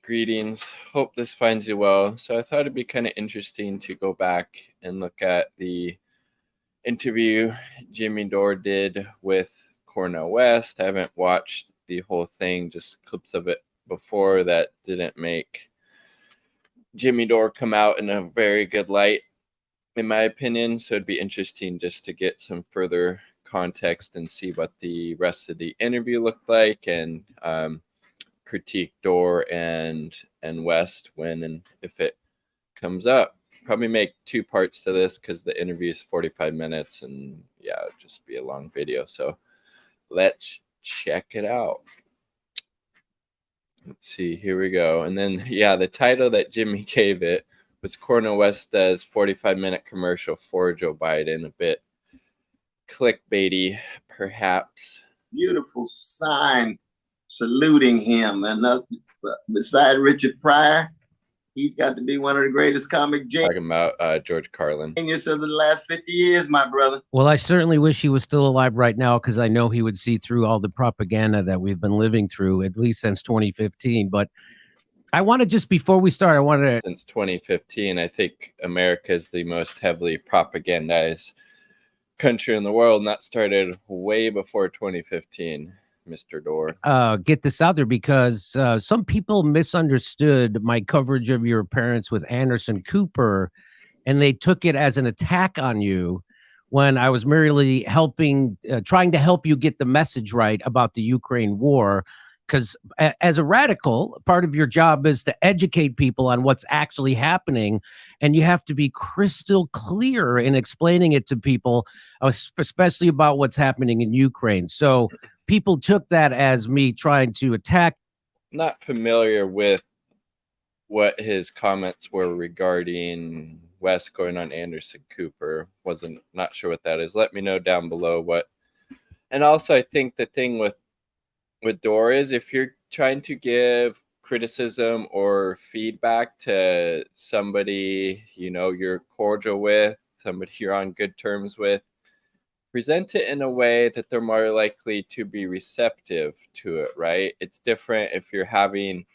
Greetings. Hope this finds you well. So I thought it'd be kind of interesting to go back and look at the interview Jimmy Dore did with Cornel West. I haven't watched the whole thing, just clips of it before that didn't make Jimmy Dore come out in a very good light, in my opinion. So it'd be interesting just to get some further context and see what the rest of the interview looked like, and critique Dore and West when and if it comes up. Probably make two parts to this because the interview is 45 minutes, and yeah, it'll just be a long video. So let's check it out. Let's see, here we go. And then, yeah, the title that Jimmy gave it was Cornel West does 45-minute commercial for Joe Biden. A bit clickbaity, perhaps. Beautiful sign saluting him. And beside Richard Pryor, he's got to be one of the greatest comic Talking about George Carlin. genius of the last 50 years, my brother. Well, I certainly wish he was still alive right now, because I know he would see through all the propaganda that we've been living through, at least since 2015. But I want to just, before we start, I wanted to... Since 2015, I think America is the most heavily propagandized country in the world, and that started way before 2015, Mr. Dore. Get this out there, because some people misunderstood my coverage of your appearance with Anderson Cooper, and they took it as an attack on you, when I was merely trying to help you get the message right about the Ukraine war. Because as a radical, part of your job is to educate people on what's actually happening, and you have to be crystal clear in explaining it to people, especially about what's happening in Ukraine. So people took that as me trying to attack. Not familiar with what his comments were regarding West going on Anderson Cooper. Not sure what that is. Let me know down below what. And also, I think the thing with Dore is, if you're trying to give criticism or feedback to somebody you're cordial with, somebody you're on good terms with, present it in a way that they're more likely to be receptive to it, right? It's different if you're having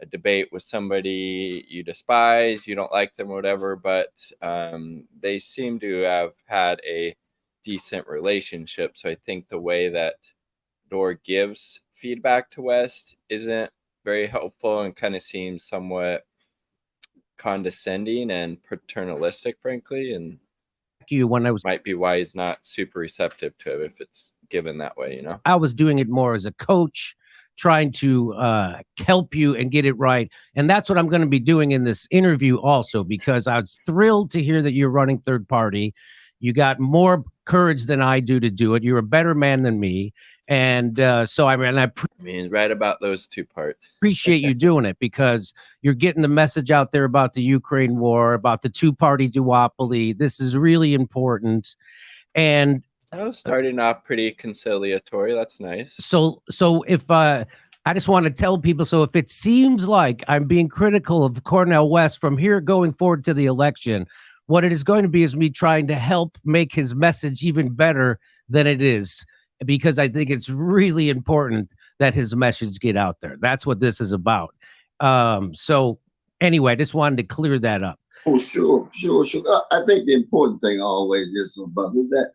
a debate with somebody you despise, you don't like them or whatever, but they seem to have had a decent relationship. So I think the way that Dore gives feedback to West isn't very helpful, and kind of seems somewhat condescending and paternalistic, frankly. And might be why he's not super receptive to it if it's given that way. I was doing it more as a coach, trying to help you and get it right. And that's what I'm going to be doing in this interview also, because I was thrilled to hear that you're running third party. You got more courage than I do to do it. You're a better man than me. And so I mean, right about those two parts. Appreciate you doing it, because you're getting the message out there about the Ukraine war, about the two-party duopoly. This is really important. And I was starting off pretty conciliatory. That's nice. So if I just want to tell people, so if it seems like I'm being critical of Cornel West from here going forward to the election, what it is going to be is me trying to help make his message even better than it is, because I think it's really important that his message get out there. That's what this is about. So anyway, I just wanted to clear that up. Oh, sure. I think the important thing always is, brother, that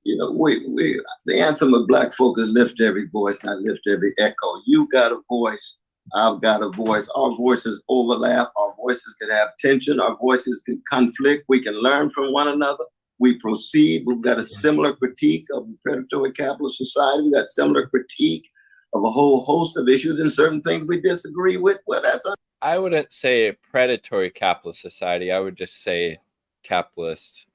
we the anthem of Black folk is lift every voice, not lift every echo. You got a voice, I've got a voice. Our voices overlap. Our voices can have tension. Our voices can conflict. We can learn from one another. We proceed. We've got a similar critique of the predatory capitalist society. We've got similar critique of a whole host of issues, and certain things we disagree with. Well, I wouldn't say predatory capitalist society. I would just say capitalist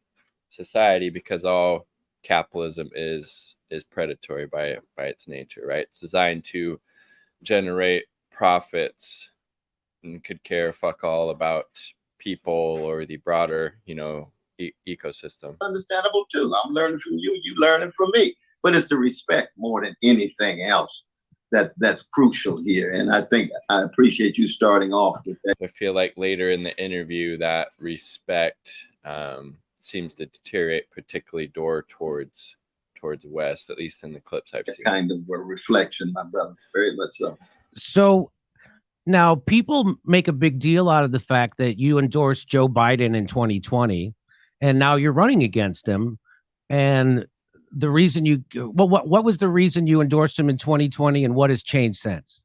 society, because all capitalism is predatory by its nature, right? It's designed to generate profits and could care fuck all about people or the broader, ecosystem. Understandable too. I'm learning from you, you learning from me. But it's the respect more than anything else that's crucial here. And I think I appreciate you starting off with that. I feel like later in the interview that respect seems to deteriorate, particularly Dore towards West, at least in the clips I've seen. Kind of a reflection, my brother. Very much so. So Now, people make a big deal out of the fact that you endorsed Joe Biden in 2020, and now you're running against him. And the reason you, well, what was the reason you endorsed him in 2020, and what has changed since?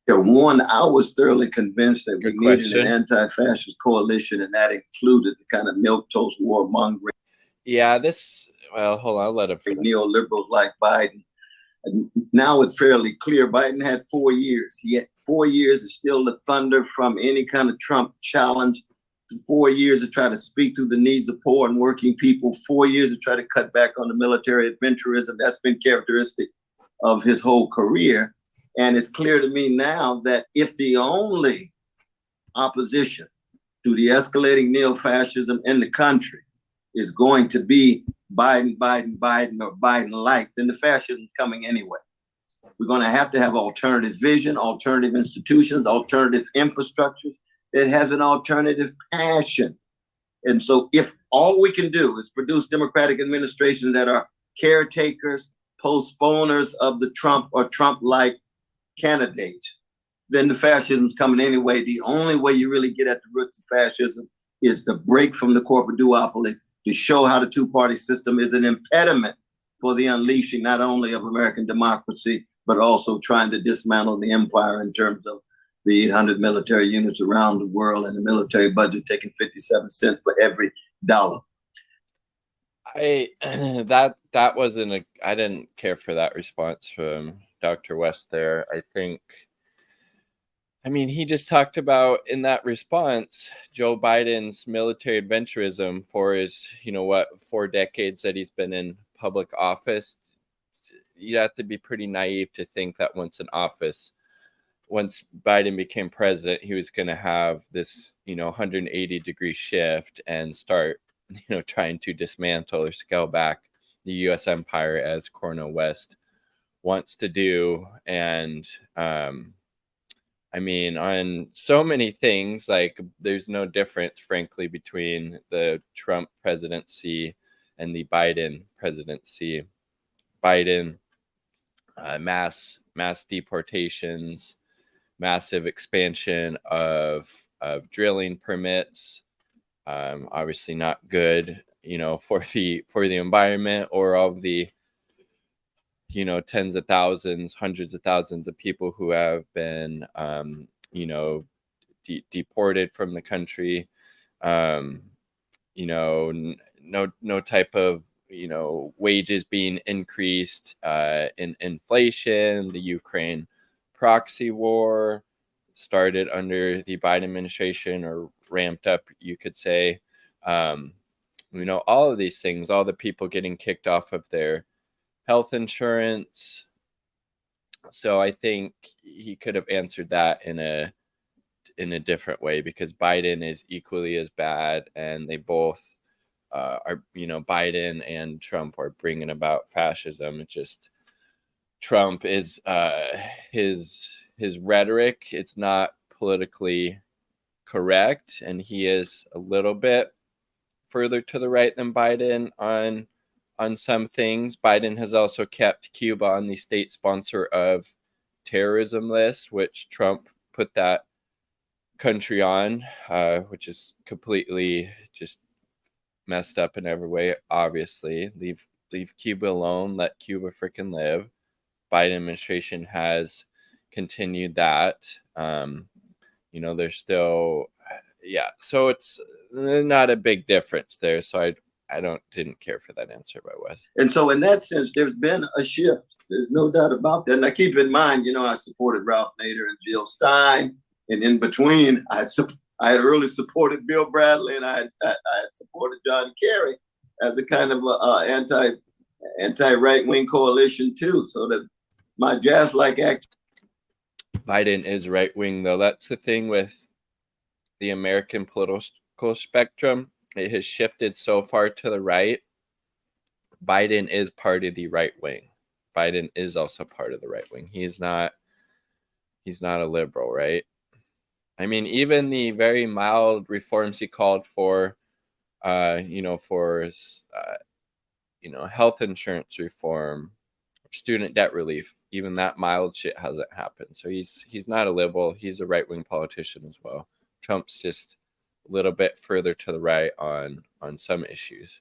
Yeah, one, I was thoroughly convinced that Good we needed an question. anti-fascist coalition, and that included the kind of milquetoast warmongering Yeah, well, hold on, I'll let him finish. neoliberals like Biden. And now it's fairly clear Biden had 4 years. He had 4 years to steal the thunder from any kind of Trump challenge. 4 years to try to speak to the needs of poor and working people. 4 years to try to cut back on the military adventurism. That's been characteristic of his whole career. And it's clear to me now that if the only opposition to the escalating neo-fascism in the country is going to be Biden, Biden, Biden, or Biden-like, then the fascism's coming anyway. We're going to have alternative vision, alternative institutions, alternative infrastructures that has an alternative passion. And so if all we can do is produce democratic administrations that are caretakers, postponers of the Trump or Trump-like candidates, then the fascism's coming anyway. The only way you really get at the roots of fascism is to break from the corporate duopoly, to show how the two-party system is an impediment for the unleashing not only of American democracy, but also trying to dismantle the empire in terms of the 800 military units around the world and the military budget taking 57 cents for every dollar. That wasn't I didn't care for that response from Dr. West there. I mean, he just talked about in that response Joe Biden's military adventurism for his, 4 decades that he's been in public office. You have to be pretty naive to think that once Biden became president, he was going to have this, 180-degree shift and start, trying to dismantle or scale back the U.S. empire as Cornel West wants to do. And, I mean, on so many things, like there's no difference, frankly, between the Trump presidency and the Biden presidency. Biden, mass deportations, massive expansion of drilling permits, obviously not good, for the environment or all of the tens of thousands, hundreds of thousands of people who have been, deported from the country. No type of, wages being increased, in inflation. The Ukraine proxy war started under the Biden administration, or ramped up, you could say. All of these things, all the people getting kicked off of their health insurance. So I think he could have answered that in a different way, because Biden is equally as bad, and they both are, Biden and Trump are bringing about fascism. It's just Trump is his rhetoric, it's not politically correct, and he is a little bit further to the right than Biden on some things. Biden has also kept Cuba on the state sponsor of terrorism list, which Trump put that country on, which is completely just messed up in every way. Obviously, leave Cuba alone. Let Cuba freaking live. Biden administration has continued that. There's still, yeah. So it's not a big difference there. So I didn't care for that answer by Wes. And so in that sense, there's been a shift. There's no doubt about that. Now keep in mind, I supported Ralph Nader and Jill Stein. And in between, I had early supported Bill Bradley, and I had supported John Kerry as a kind of anti right wing coalition too. So that my jazz-like act. Biden is right wing, though. That's the thing with the American political spectrum. It has shifted so far to the right. Biden is part of the right wing. Biden is also part of the right wing. He's not a liberal, right? I mean, even the very mild reforms he called for, health insurance reform, student debt relief, even that mild shit hasn't happened. So he's not a liberal. He's a right-wing politician as well. Trump's just a little bit further to the right on some issues.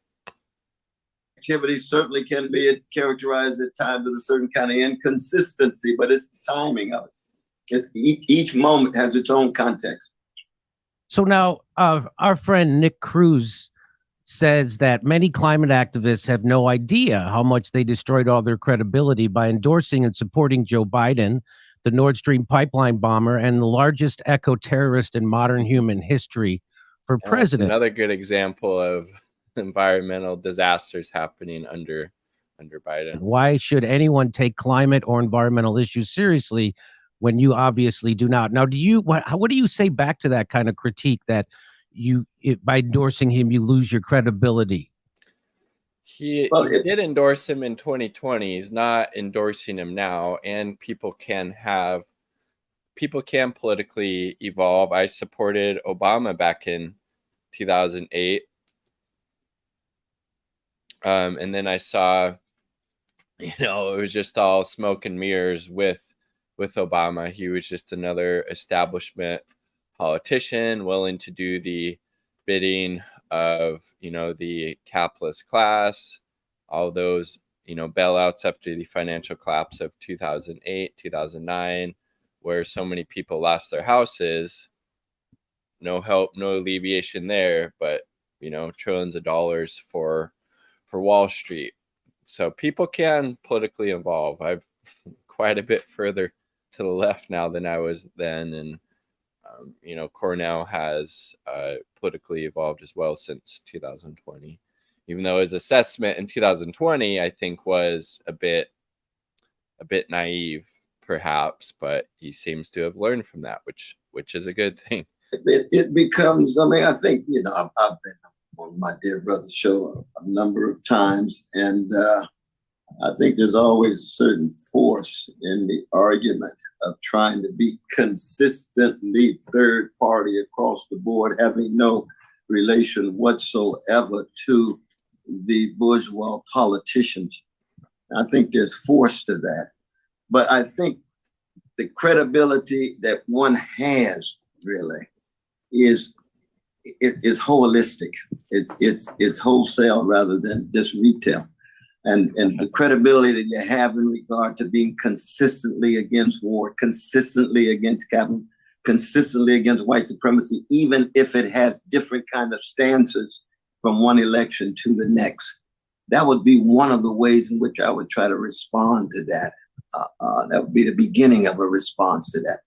Activity certainly can be characterized at times with a certain kind of inconsistency, but it's the timing of it. Each moment has its own context. So now our friend Nick Cruz says that many climate activists have no idea how much they destroyed all their credibility by endorsing and supporting Joe Biden, the Nord Stream pipeline bomber, and the largest eco-terrorist in modern human history for president. Another good example of environmental disasters happening under Biden. Why should anyone take climate or environmental issues seriously when you obviously do not? Now, what do you say back to that kind of critique that by endorsing him, you lose your credibility? He did endorse him in 2020. He's not endorsing him now, and people can politically evolve. I supported Obama back in 2008. And then I saw, it was just all smoke and mirrors with Obama. He was just another establishment politician willing to do the bidding of, the capitalist class, all those, bailouts after the financial collapse of 2008, 2009, where so many people lost their houses. No help, no alleviation there, but, trillions of dollars for Wall Street. So people can politically evolve. I've quite a bit further to the left now than I was then. And, Cornel has politically evolved as well since 2020, even though his assessment in 2020, I think, was a bit naive, perhaps, but he seems to have learned from that, which is a good thing. It becomes, I think, I've been on my dear brother's show a number of times, and I think there's always a certain force in the argument of trying to be consistently third party across the board, having no relation whatsoever to the bourgeois politicians. I think there's force to that. But I think the credibility that one has really is holistic. It's wholesale rather than just retail. And the credibility that you have in regard to being consistently against war, consistently against capital, consistently against white supremacy, even if it has different kind of stances from one election to the next. That would be one of the ways in which I would try to respond to that. That would be the beginning of a response to that.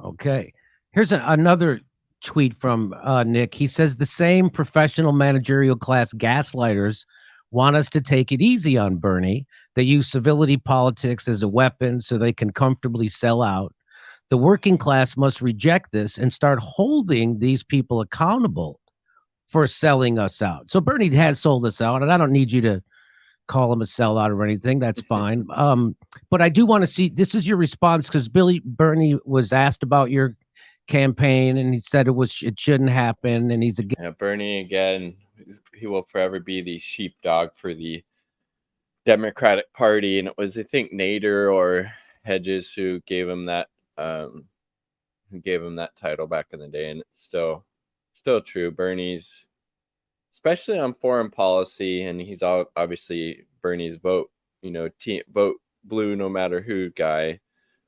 Okay. Here's another tweet from Nick. He says the same professional managerial class gaslighters want us to take it easy on Bernie. They use civility politics as a weapon so they can comfortably sell out. The working class must reject this and start holding these people accountable for selling us out. So Bernie has sold us out, and I don't need you to call him a sellout or anything. That's fine. But I do want to see, this is your response, because Bernie was asked about your campaign, and he said it shouldn't happen, and he's again. Bernie, again, he will forever be the sheepdog for the Democratic Party, and it was, I think, Nader or Hedges who gave him that title back in the day, and it's still true. Bernie's, especially on foreign policy, and he's obviously Bernie's vote blue no matter who guy,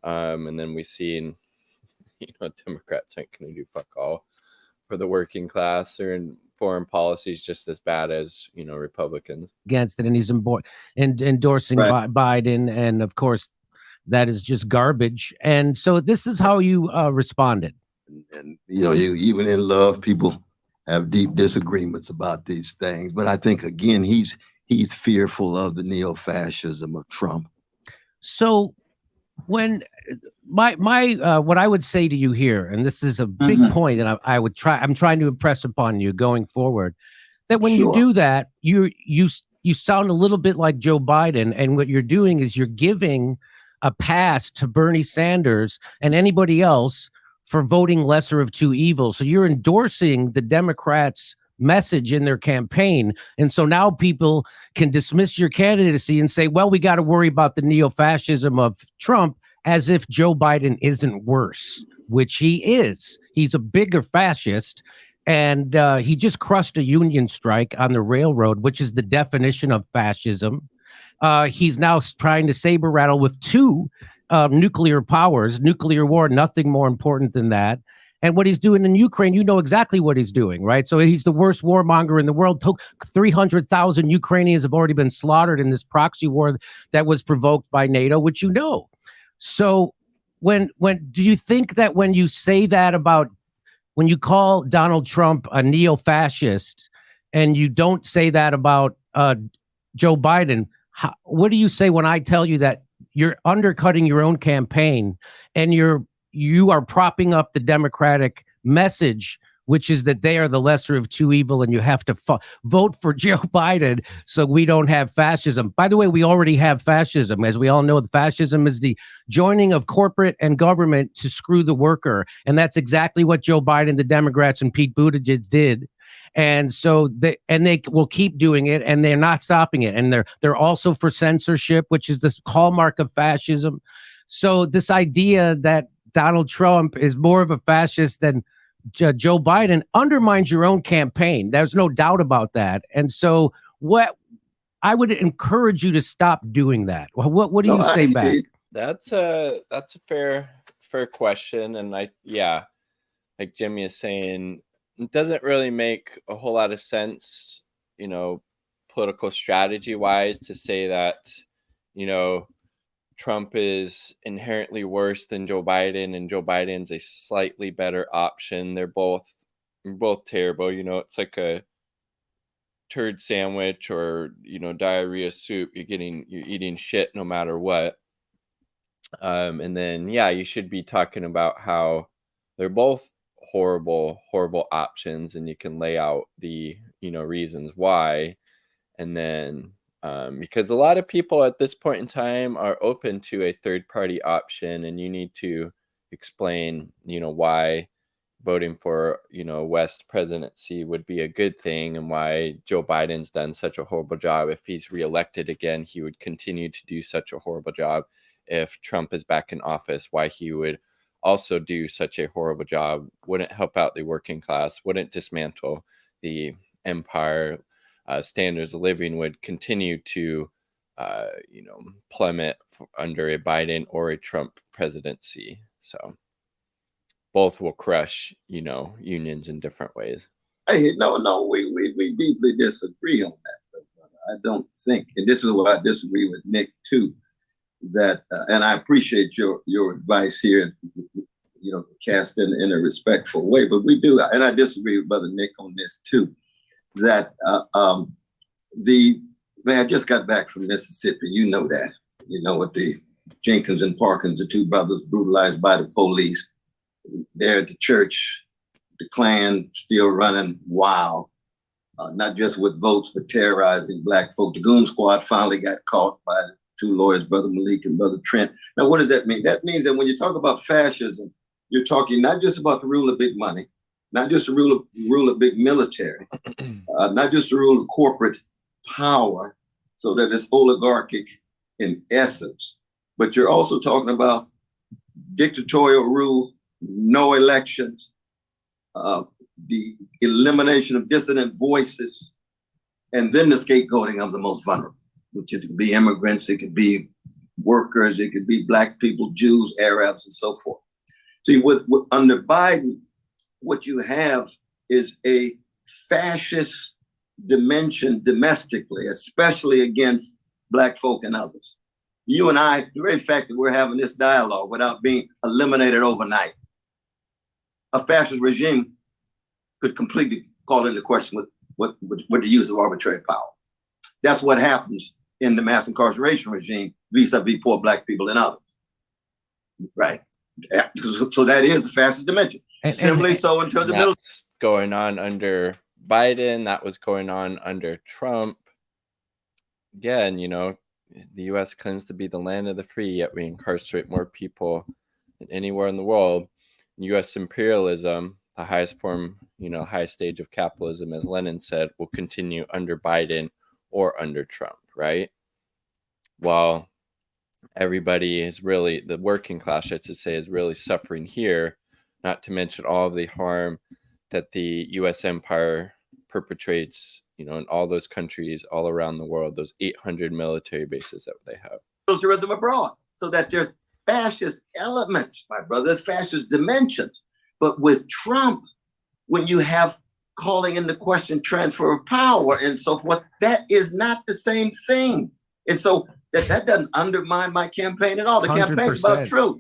and then we've seen Democrats ain't gonna do fuck all for the working class, or in foreign policy is just as bad as Republicans against it, and he's endorsing Biden, and of course that is just garbage. And so this is how you responded. And you even in love, people have deep disagreements about these things. But I think again, he's fearful of the neo-fascism of Trump. So when my what I would say to you here, and this is a big point, and I'm trying to impress upon you going forward, that when you do that, you sound a little bit like Joe Biden, and what you're doing is you're giving a pass to Bernie Sanders and anybody else for voting lesser of two evils. So you're endorsing the Democrats' message in their campaign. And so now people can dismiss your candidacy and say, well, we got to worry about the neo-fascism of Trump, as if Joe Biden isn't worse, which he is. He's a bigger fascist. And he just crushed a union strike on the railroad, which is the definition of fascism. He's now trying to saber rattle with two nuclear powers, nuclear war, nothing more important than that. And what he's doing in Ukraine, you know exactly what he's doing, right? So he's the worst warmonger in the world. 300,000 Ukrainians have already been slaughtered in this proxy war that was provoked by NATO, which you know. So when do you think that when you say that about, when you call Donald Trump a neo-fascist and you don't say that about Joe Biden, what do you say when I tell you that you're undercutting your own campaign and you are propping up the Democratic message, which is that they are the lesser of two evil and you have to vote for Joe Biden so we don't have fascism? By the way, we already have fascism. As we all know, the fascism is the joining of corporate and government to screw the worker. And that's exactly what Joe Biden, the Democrats, and Pete Buttigieg did. And so they will keep doing it, and they're not stopping it. And they're also for censorship, which is the hallmark of fascism. So this idea that Donald Trump is more of a fascist than Joe Biden undermines your own campaign. There's no doubt about that. And so what I would encourage you to stop doing that. What do you say back? That's a fair question. And like Jimmy is saying, it doesn't really make a whole lot of sense, political strategy wise, to say that, Trump is inherently worse than Joe Biden and Joe Biden's a slightly better option. They're both terrible. It's like a turd sandwich or, diarrhea soup. You're eating shit no matter what. And then, you should be talking about how they're both horrible options, and you can lay out the, reasons why. And then, because a lot of people at this point in time are open to a third party option, and you need to explain, why voting for, West presidency would be a good thing, and why Joe Biden's done such a horrible job. If he's reelected again, he would continue to do such a horrible job. If Trump is back in office, why he would also do such a horrible job, wouldn't help out the working class, wouldn't dismantle the empire. Standards of living would continue to, plummet under a Biden or a Trump presidency. So both will crush, unions in different ways. Hey, no, we deeply disagree on that. I don't think, and this is what I disagree with Nick too, that, and I appreciate your advice here, cast in a respectful way, but we do, and I disagree with Brother Nick on this too, that I just got back from Mississippi. You know that. With the Jenkins and Parkins, the two brothers brutalized by the police. There at the church, the Klan still running wild, not just with votes, but terrorizing Black folk. The Goon Squad finally got caught by the two lawyers, Brother Malik and Brother Trent. Now, what does that mean? That means that when you talk about fascism, you're talking not just about the rule of big money, not just the rule of big military, not just the rule of corporate power, so that it's oligarchic in essence, but you're also talking about dictatorial rule, no elections, the elimination of dissident voices, and then the scapegoating of the most vulnerable, which it could be immigrants, it could be workers, it could be Black people, Jews, Arabs, and so forth. See, with under Biden, what you have is a fascist dimension domestically, especially against Black folk and others. You and I, the very fact that we're having this dialogue without being eliminated overnight, a fascist regime could completely call into question with the use of arbitrary power. That's what happens in the mass incarceration regime vis-a-vis poor Black people and others, right? So that is the fascist dimension. Similarly, so in terms of military. Going on under Biden, that was going on under Trump. Again, the U.S. claims to be the land of the free, yet we incarcerate more people than anywhere in the world. U.S. imperialism, the highest form, highest stage of capitalism, as Lenin said, will continue under Biden or under Trump, right? While everybody is really, the working class, I should say, is really suffering here, not to mention all of the harm that the U.S. empire perpetrates, in all those countries all around the world, those 800 military bases that they have. Socialism abroad, so that there's fascist elements, my brother, there's fascist dimensions. But with Trump, when you have calling into question transfer of power and so forth, that is not the same thing. And so that doesn't undermine my campaign at all. The campaign's about truth.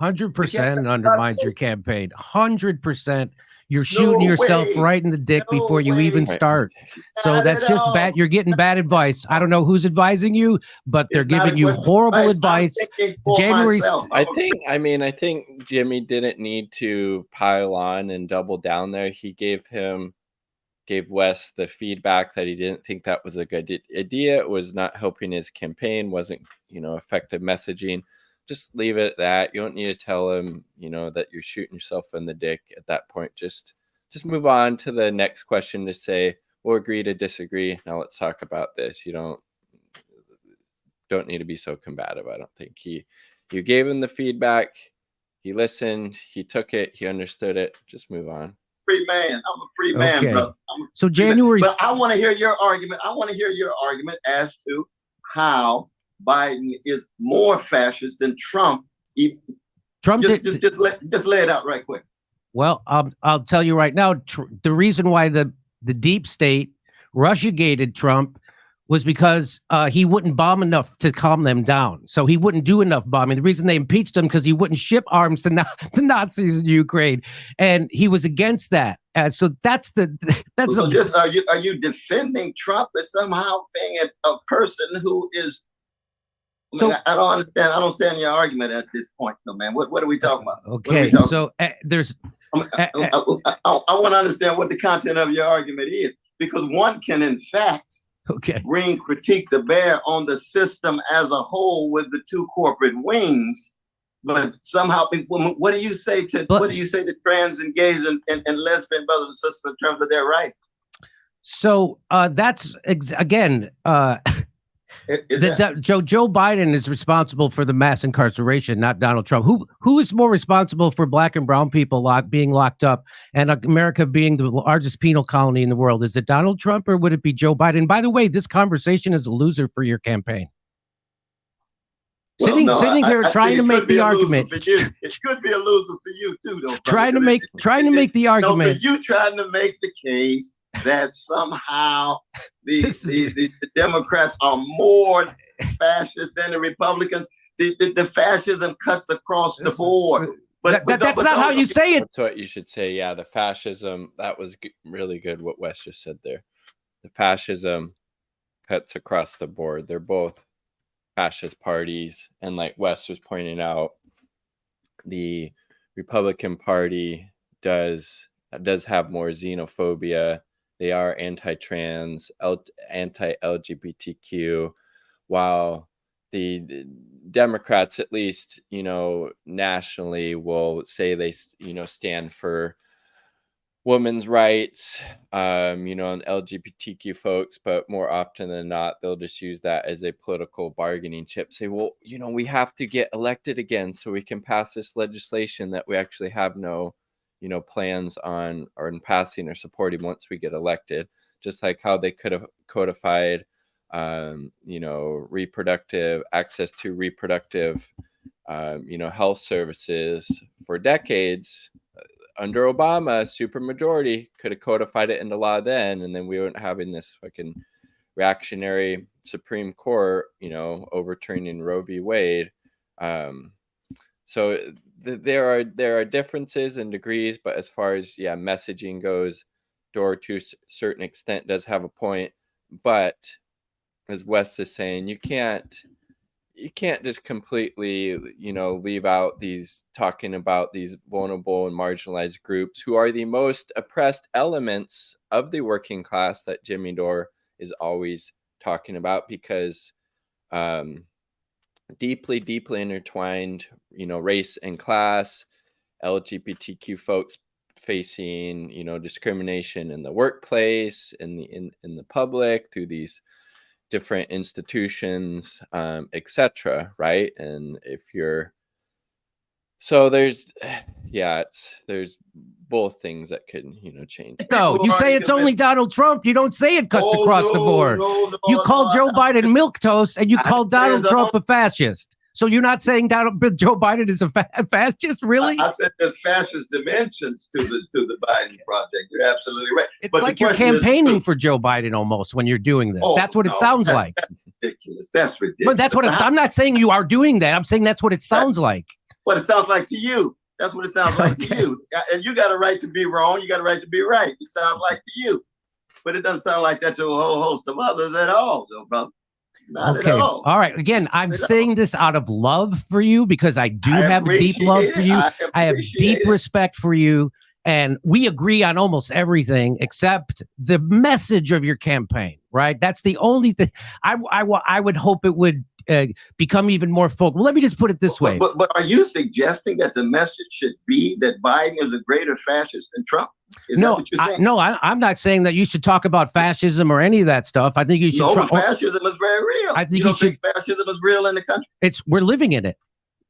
100% undermines your campaign. 100%. You're shooting yourself right in the dick before you even start. So that's just bad. You're getting bad advice. I don't know who's advising you, but they're giving you horrible advice. January. I think Jimmy didn't need to pile on and double down there. He gave Wes the feedback that he didn't think that was a good idea. It was not helping his campaign, wasn't, effective messaging. Just leave it at that. You don't need to tell him, that you're shooting yourself in the dick at that point. Just move on to the next question to say, we'll agree to disagree. Now let's talk about this. You don't need to be so combative. I don't think you gave him the feedback. He listened. He took it. He understood it. Just move on. Free man. I'm a free man, brother. So January. But I want to hear your argument. I want to hear your argument as to how Biden is more fascist than Trump. Just lay it out right quick. Well, I'll tell you right now, the reason why the deep state Russiagated Trump was because he wouldn't bomb enough to calm them down. So he wouldn't do enough bombing. The reason they impeached him because he wouldn't ship arms to Nazis in Ukraine, and he was against that. So that's are you defending Trump as somehow being a person who is? I don't understand. I don't stand your argument at this point, though, man. What are we talking about? Okay, so there's. I want to understand what the content of your argument is, because one can, in fact, bring critique to bear on the system as a whole with the two corporate wings, but somehow, what do you say to trans, engaged, and lesbian brothers and sisters in terms of their rights? So that's again. Joe Biden is responsible for the mass incarceration, not Donald Trump. Who is more responsible for black and brown people being locked up and America being the largest penal colony in the world? Is it Donald Trump or would it be Joe Biden? By the way, this conversation is a loser for your campaign. Sitting here trying to make the argument. It could be a loser for you too, though. Trying to make the argument. You trying to make the case that somehow the Democrats are more fascist than the Republicans. The fascism cuts across the board. But that's not how you say it. That's what you should say. Yeah, the fascism, that was really good what Wes just said there. The fascism cuts across the board. They're both fascist parties. And like Wes was pointing out, the Republican Party does have more xenophobia. They are anti-trans, anti-LGBTQ, while the Democrats, at least, nationally, will say they, stand for women's rights, and LGBTQ folks, but more often than not, they'll just use that as a political bargaining chip. Say, well, we have to get elected again so we can pass this legislation that we actually have no plans on or in passing or supporting once we get elected, just like how they could have codified, reproductive access to reproductive, health services for decades. Under Obama, supermajority could have codified it into law then, and then we weren't having this fucking reactionary Supreme Court, overturning Roe v. Wade. So there are differences in degrees, but as far as messaging goes, Dore to a certain extent does have a point. But as Wes is saying, you can't just completely leave out talking about these vulnerable and marginalized groups who are the most oppressed elements of the working class that Jimmy Dore is always talking about, because deeply intertwined, race and class, LGBTQ folks facing, you know, discrimination in the workplace, in the public, through these different institutions, etc. Right? And if you're so there's there's both things that could, you know, change. No, you say it's only Donald Trump. You don't say it cuts across the board. You call Joe Biden milquetoast, and you call Donald Trump a fascist. So you're not saying Joe Biden is a fascist, really? I said there's fascist dimensions to the Biden project. You're absolutely right. It's but like you're campaigning for Joe Biden almost when you're doing this. That's what it sounds like. Ridiculous. That's ridiculous. But that's what I'm not saying you are doing that. I'm saying that's what it sounds like. What it sounds like to you. That's what it sounds like to you. And you got a right to be wrong. You got a right to be right. It sounds like to you. But it doesn't sound like that to a whole host of others at all, though, brother. Not at all. All right. Again, I'm saying this out of love for you because I do have deep love for you. I have deep respect for you. And we agree on almost everything except the message of your campaign, right? That's the only thing. I would hope it would become even more focal. Let me just put it this way. But are you suggesting that the message should be that Biden is a greater fascist than Trump? Is that what you're saying? I'm not saying that you should talk about fascism or any of that stuff. I think you should. No, fascism is very real. I think you don't think fascism is real in the country? We're living in it.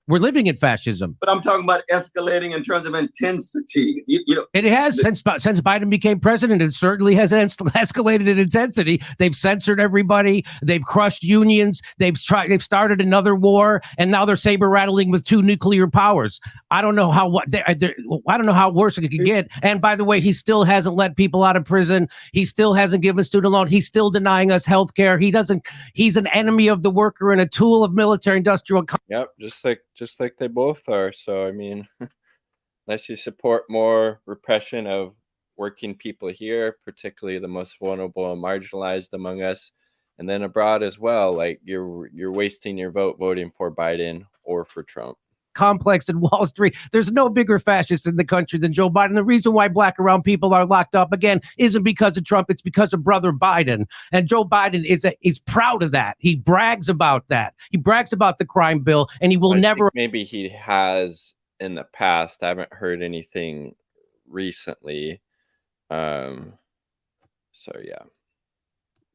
We're living in fascism. But I'm talking about escalating in terms of intensity. You know, it has since Biden became president. It certainly has escalated in intensity. They've censored everybody. They've crushed unions. They've started another war, and now they're saber rattling with 2 nuclear powers. I don't know how I don't know how worse it could get. And by the way, he still hasn't let people out of prison. He still hasn't given student loan. He's still denying us health care. He's an enemy of the worker and a tool of military industrial. Yep, just like they both are. So I mean, unless you support more repression of working people here, particularly the most vulnerable and marginalized among us, and then abroad as well, like you're wasting your vote voting for Biden or for Trump. Complex in Wall Street. There's no bigger fascist in the country than Joe Biden. The reason why black and brown people are locked up again isn't because of Trump. It's because of brother Biden. And Joe Biden is proud of that. He brags about that. He brags about the crime bill, and he will never. Maybe he has in the past. I haven't heard anything recently. So yeah.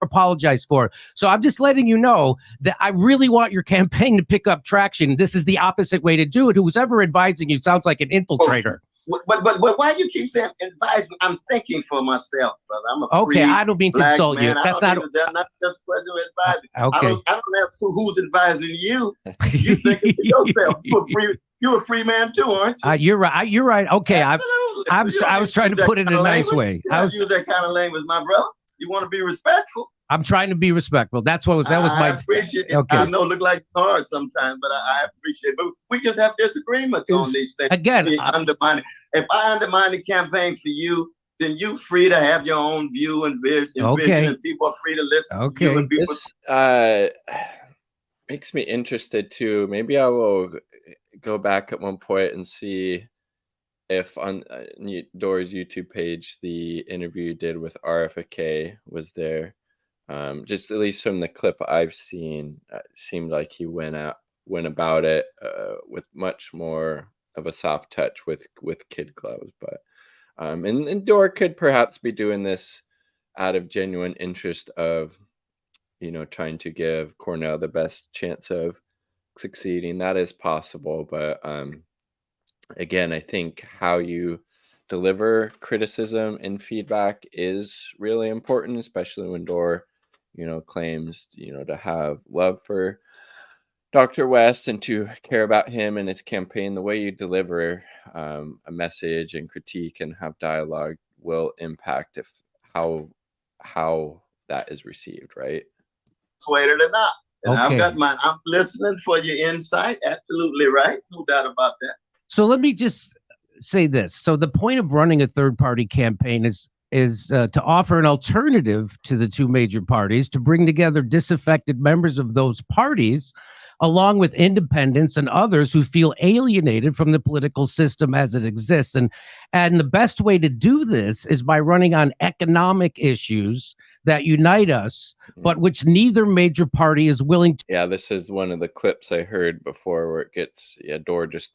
Apologize for. So I'm just letting you know that I really want your campaign to pick up traction. This is the opposite way to do it. Who's ever advising you sounds like an infiltrator. But why do you keep saying advise me? I'm thinking for myself, brother. I'm a free I don't mean to insult man. you. That's not just a question of advising. Okay. I don't ask who's advising you. You think for yourself. You're a free man too, aren't you? You're right. You're right. Okay. I was trying to put it in a nice way. I use that kind of language, my brother. You want to be respectful. I'm trying to be respectful. That was my. I appreciate it. Okay. I know it look like it's hard sometimes, but I appreciate it. But we just have disagreements on these things. Again, if I undermine the campaign for you, then you're free to have your own view and vision. Okay. And people are free to listen. Okay. To you this makes me interested too. Maybe I will go back at one point and see if on Dore's YouTube page, the interview you did with RFK was there. Just at least from the clip I've seen, it seemed like he went about it with much more of a soft touch with kid gloves. But and Dore could perhaps be doing this out of genuine interest of, you know, trying to give Cornel the best chance of succeeding. That is possible, but again, I think how you deliver criticism and feedback is really important, especially when Dore, you know, claims, you know, to have love for Dr. West and to care about him and his campaign. The way you deliver a message and critique and have dialogue will impact how that is received, right? Persuaded or not. And okay. I've got mine. I'm listening for your insight. Absolutely right. No doubt about that. So let me just say this. So the point of running a third-party campaign is to offer an alternative to the 2 major parties, to bring together disaffected members of those parties, along with independents and others who feel alienated from the political system as it exists. And the best way to do this is by running on economic issues that unite us, but which neither major party is willing to. Yeah, this is one of the clips I heard before where it gets, Dore just,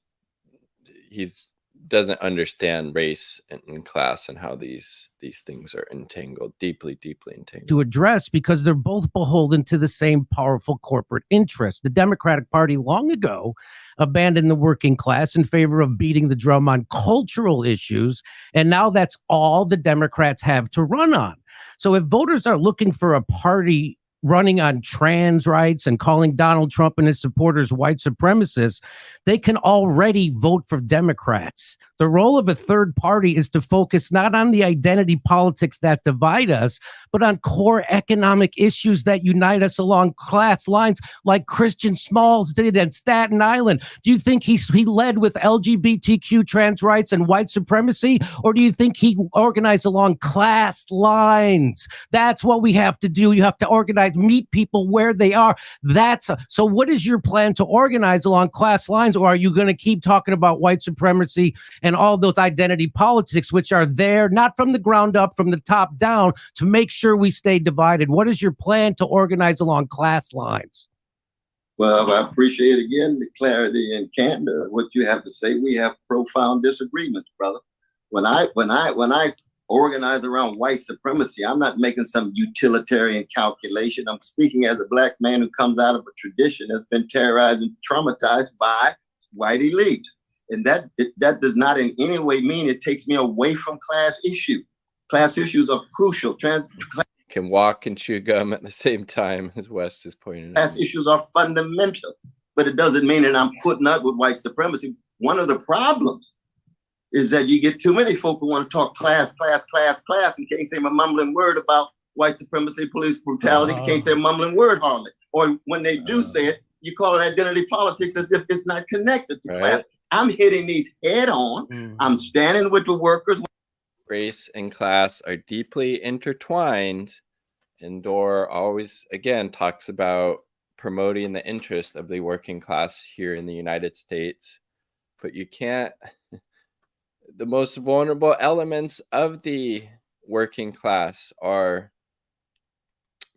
he's doesn't understand race and class and how these things are entangled, deeply entangled. To address, because they're both beholden to the same powerful corporate interests. The Democratic Party long ago abandoned the working class in favor of beating the drum on cultural issues, and now that's all the Democrats have to run on. So if voters are looking for a party running on trans rights and calling Donald Trump and his supporters white supremacists, they can already vote for Democrats. The role of a third party is to focus not on the identity politics that divide us, but on core economic issues that unite us along class lines, like Christian Smalls did at Staten Island. Do you think he led with LGBTQ trans rights and white supremacy, or do you think he organized along class lines? That's what we have to do. You have to organize, meet people where they are. So what is your plan to organize along class lines, or are you going to keep talking about white supremacy and all those identity politics, which are there, not from the ground up, from the top down, to make sure we stay divided? What is your plan to organize along class lines? Well, I appreciate again the clarity and candor of what you have to say. We have profound disagreements, brother. When I organize around white supremacy, I'm not making some utilitarian calculation. I'm speaking as a black man who comes out of a tradition that's been terrorized and traumatized by white elites. And that does not in any way mean it takes me away from class issue. Class issues are crucial. Can walk and chew gum at the same time, as West is pointing out. Class issues are fundamental, but it doesn't mean that I'm putting up with white supremacy. One of the problems is that you get too many folk who want to talk class, and can't say a mumbling word about white supremacy, police brutality. Can't say a mumbling word hardly. Or when they do say it, you call it identity politics as if it's not connected to class. I'm hitting these head on. I'm standing with the workers. Race and class are deeply intertwined, and Dore always, again, talks about promoting the interest of the working class here in the United States. But you can't, the most vulnerable elements of the working class are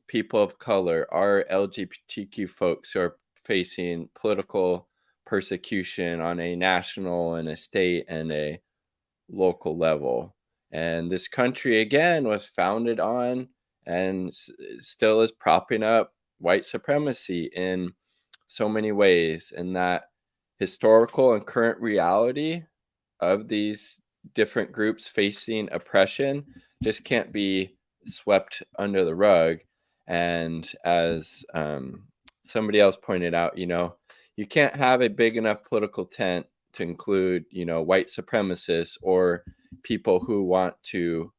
people of color, are LGBTQ folks who are facing political persecution on a national and a state and a local level. And this country, again, was founded on and still is propping up white supremacy in so many ways. And that historical and current reality of these different groups facing oppression just can't be swept under the rug. And as somebody else pointed out, you can't have a big enough political tent to include, white supremacists or people who want to,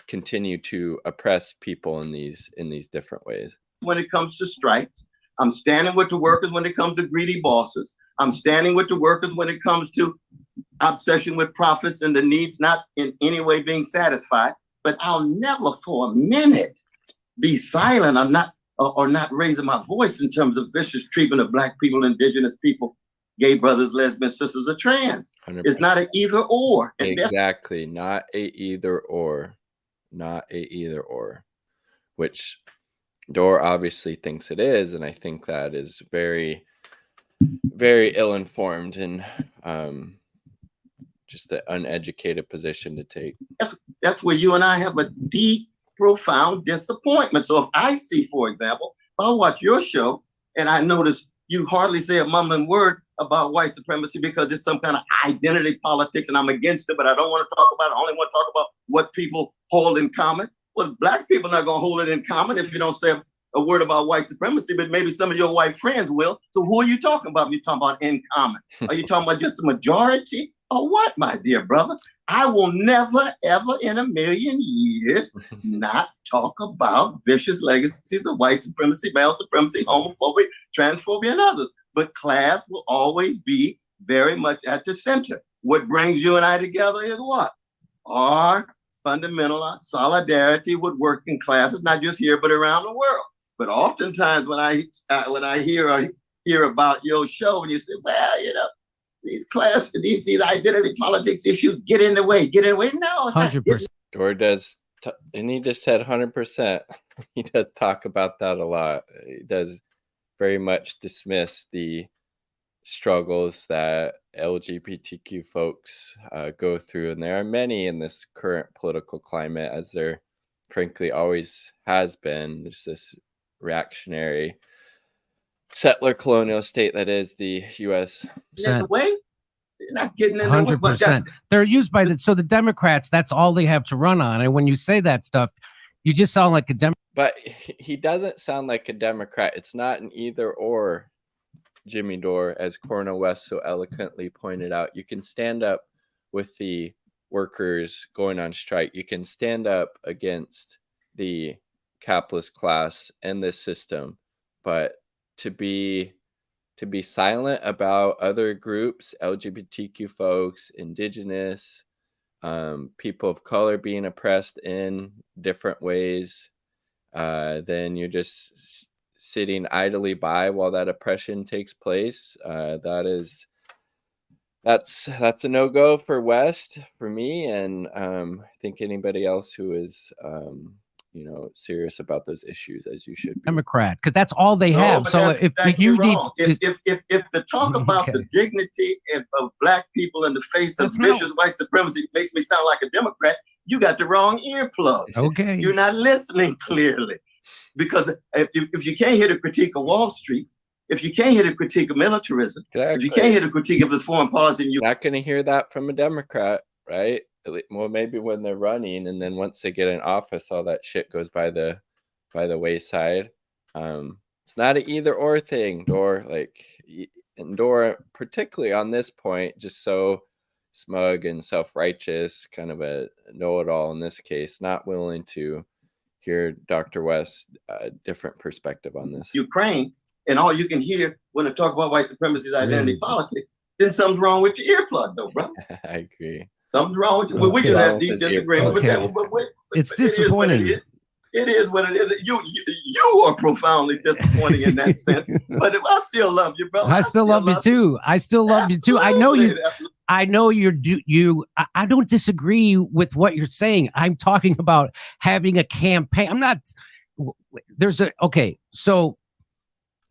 continue to oppress people in these different ways. When it comes to strikes, I'm standing with the workers when it comes to greedy bosses. I'm standing with the workers when it comes to obsession with profits and the needs not in any way being satisfied. But I'll never for a minute be silent. I'm not or not raising my voice in terms of vicious treatment of Black people, indigenous people, gay brothers, lesbian sisters, or trans. 100%. It's not an either or. Exactly. Not a either or. Not a either or. Which Dore obviously thinks it is. And I think that is very, very ill-informed and just the uneducated position to take. That's where you and I have a deep, profound disappointment. So if I see, for example, if I watch your show and I notice you hardly say a mumbling word about white supremacy because it's some kind of identity politics and I'm against it, but I don't want to talk about it. I only want to talk about what people hold in common. Well, Black people are not going to hold it in common if you don't say a word about white supremacy, but maybe some of your white friends will. So who are you talking about when you're talking about in common? Are you talking about just a majority or what, my dear brother? I will never, ever in a million years not talk about vicious legacies of white supremacy, male supremacy, homophobia, transphobia, and others. But class will always be very much at the center. What brings you and I together is what? Our fundamental solidarity with working classes, not just here, but around the world. But oftentimes when I hear about your show and you say, well, these identity politics issues get in the way. No, 100%. Dore does, and he just said 100%. He does talk about that a lot. He does very much dismiss the struggles that LGBTQ folks go through, and there are many in this current political climate, as there frankly always has been. There's this reactionary settler colonial state that is the U.S. In the way, you're not getting in the way. But 100%. They're used by the Democrats. That's all they have to run on. And when you say that stuff, you just sound like a Democrat. But he doesn't sound like a Democrat. It's not an either or, Jimmy Dore, as Cornel West so eloquently pointed out. You can stand up with the workers going on strike. You can stand up against the capitalist class and this system, but to be silent about other groups, LGBTQ folks, indigenous, people of color being oppressed in different ways, then you're just sitting idly by while that oppression takes place. That's a no-go for West, for me, and I think anybody else who is serious about those issues, as you should be. Democrat, because that's all they have. So if exactly you wrong. need if the talk about the dignity of black people in the face of vicious white supremacy makes me sound like a Democrat, you got the wrong earplug. Okay, you're not listening clearly, because if you can't hear the critique of Wall Street, if you can't hear the critique of militarism, if you can't hear the critique of this foreign policy, you're not going to hear that from a Democrat, right? Well, maybe when they're running, and then once they get in office, all that shit goes by the wayside. It's not an either or thing, Dore. And Dore, particularly on this point, just so smug and self-righteous, kind of a know-it-all in this case, not willing to hear Dr. West's different perspective on this. Ukraine, and all you can hear when they talk about white supremacy is identity politics, then something's wrong with your earplug, though, bro. I agree. Something's wrong with you. We can have deep disagreement with that. But it's disappointing. It is what it is. You are profoundly disappointing in that sense. But I still love you, brother. I still love you too. I still love you too. I know you. I know you. I don't disagree with what you're saying. I'm talking about having a campaign. I'm not. There's a okay. So,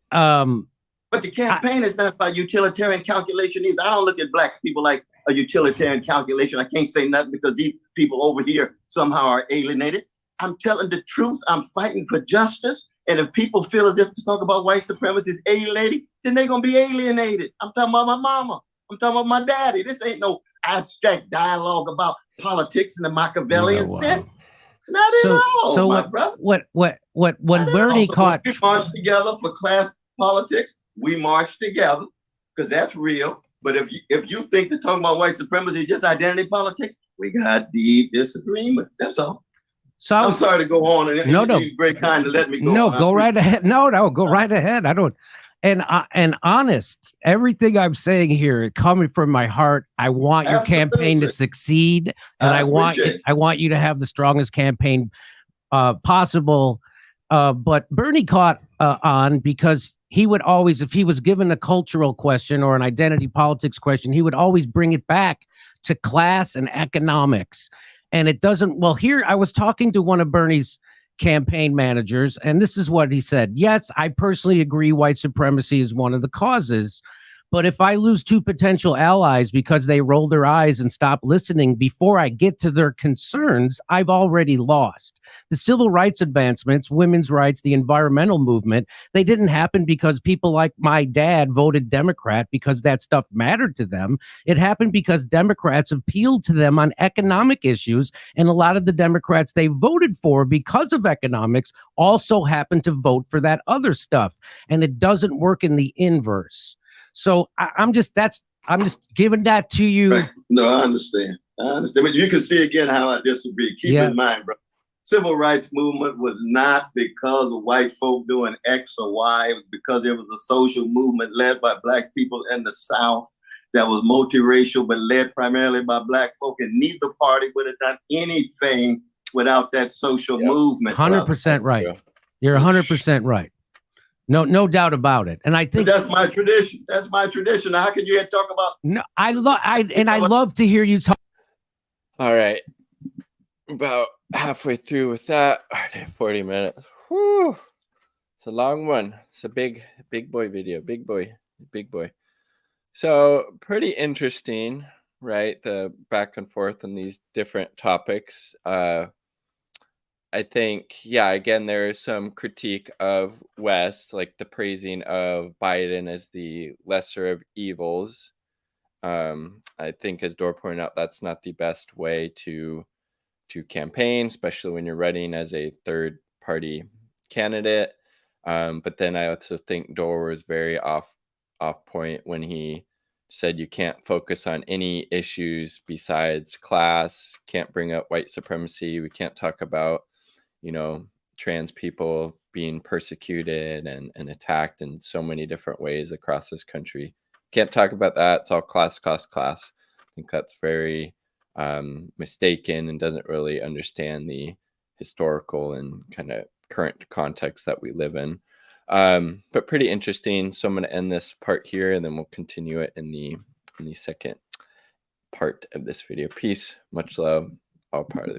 but the campaign is not by utilitarian calculation either. I don't look at black people like a utilitarian calculation. I can't say nothing because these people over here somehow are alienated. I'm telling the truth. I'm fighting for justice. And if people feel as if to talk about white supremacy is alienating, then they're going to be alienated. I'm talking about my mama. I'm talking about my daddy. This ain't no abstract dialogue about politics in the Machiavellian sense. Not at all, so my brother. When Bernie caught... We march together for class politics. We march together because that's real. But if you think that talking about white supremacy is just identity politics, we got deep disagreement. That's all. So I'm sorry to go on, and no, you're very kind to let me go. No, go right ahead. No, go right ahead. I don't. And honest, everything I'm saying here coming from my heart. I want your campaign to succeed, and I want you to have the strongest campaign possible. But Bernie caught on because he would always, if he was given a cultural question or an identity politics question, he would always bring it back to class and economics. And it doesn't, well, here I was talking to one of Bernie's campaign managers, and this is what he said. Yes, I personally agree white supremacy is one of the causes. But if I lose two potential allies because they roll their eyes and stop listening before I get to their concerns, I've already lost. The civil rights advancements, women's rights, the environmental movement, they didn't happen because people like my dad voted Democrat because that stuff mattered to them. It happened because Democrats appealed to them on economic issues, and a lot of the Democrats they voted for because of economics also happened to vote for that other stuff. And it doesn't work in the inverse. So I'm just giving that to you. Right. No, I understand. But you can see again how I disagree. Keep in mind, bro. Civil rights movement was not because of white folk doing X or Y. It was because it was a social movement led by black people in the South that was multiracial, but led primarily by black folk. And neither party would have done anything without that social movement. 100% right. You're 100% right. No doubt about it. And I think but that's my tradition. That's my tradition. How can you talk about? No, I love to hear you talk. All right. About halfway through with that. 40 minutes. Whew. It's a long one. It's a big boy video. Big boy. So pretty interesting, right? The back and forth on these different topics. I think, yeah, again, there is some critique of West, like the praising of Biden as the lesser of evils. I think, as Dore pointed out, that's not the best way to campaign, especially when you're running as a third party candidate. But then I also think Dore was very off point when he said you can't focus on any issues besides class, can't bring up white supremacy, we can't talk about, trans people being persecuted and attacked in so many different ways across this country. Can't talk about that. It's all class, class, class. I think that's very mistaken and doesn't really understand the historical and kind of current context that we live in. But pretty interesting. So I'm going to end this part here, and then we'll continue it in the second part of this video. Peace, much love, all part of the